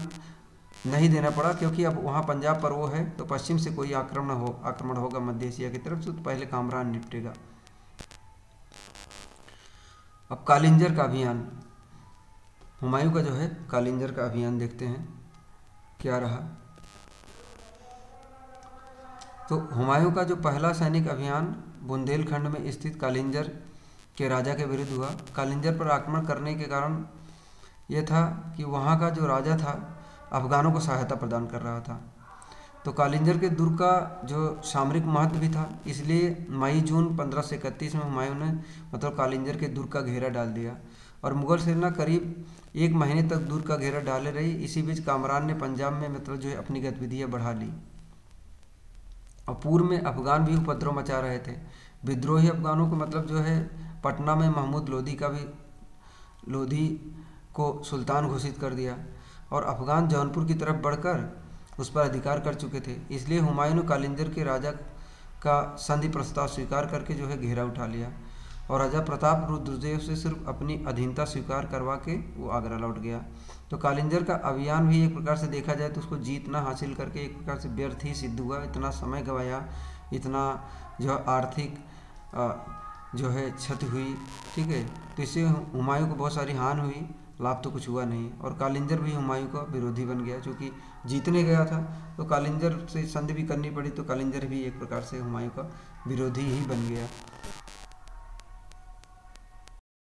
[SPEAKER 1] नहीं देना पड़ा, क्योंकि अब वहाँ पंजाब पर वो है तो पश्चिम से कोई आक्रमण होगा मध्य एशिया की तरफ से तो पहले कामरान निपटेगा। अब कालिंजर का अभियान, हुमायूं का जो है कालिंजर का अभियान देखते हैं क्या रहा। तो हुमायूं का जो पहला सैनिक अभियान बुंदेलखंड में स्थित कालिंजर के राजा के विरुद्ध हुआ। कालिंजर पर आक्रमण करने के कारण यह था कि वहाँ का जो राजा था अफगानों को सहायता प्रदान कर रहा था। तो कालिंजर के दुर्ग का जो सामरिक महत्व भी था, इसलिए मई जून 1531 में हुमायूं ने मतलब कालिंजर के दुर्ग का घेरा डाल दिया और मुगल सेना करीब 1 महीने तक दूर का घेरा डाले रही। इसी बीच कामरान ने पंजाब में मतलब जो है अपनी गतिविधियाँ बढ़ा ली और पूर्व में अफगान भी उपद्रव मचा रहे थे। विद्रोही अफगानों को मतलब जो है पटना में महमूद लोधी को सुल्तान घोषित कर दिया और अफगान जौनपुर की तरफ बढ़कर उस पर अधिकार कर चुके थे। इसलिए हुमायूं ने कालिंजर के राजा का संधि प्रस्ताव स्वीकार करके जो है घेरा उठा लिया और राजा प्रताप रुद्रदेव से सिर्फ अपनी अधीनता स्वीकार करवा के वो आगरा लौट गया। तो कालिंजर का अभियान भी एक प्रकार से देखा जाए तो उसको जीतना हासिल करके एक प्रकार से व्यर्थ ही सिद्ध हुआ। इतना समय गंवाया, इतना जो आर्थिक जो है क्षति हुई, ठीक है। तो इससे हुमायूं को बहुत सारी हानि हुई, लाभ तो कुछ हुआ नहीं। और कालिंजर भी हुमायूं का विरोधी बन गया, क्योंकि जीतने गया था तो कालिंजर से संधि भी करनी पड़ी, तो कालिंजर भी एक प्रकार से हुमायूं का विरोधी ही बन गया।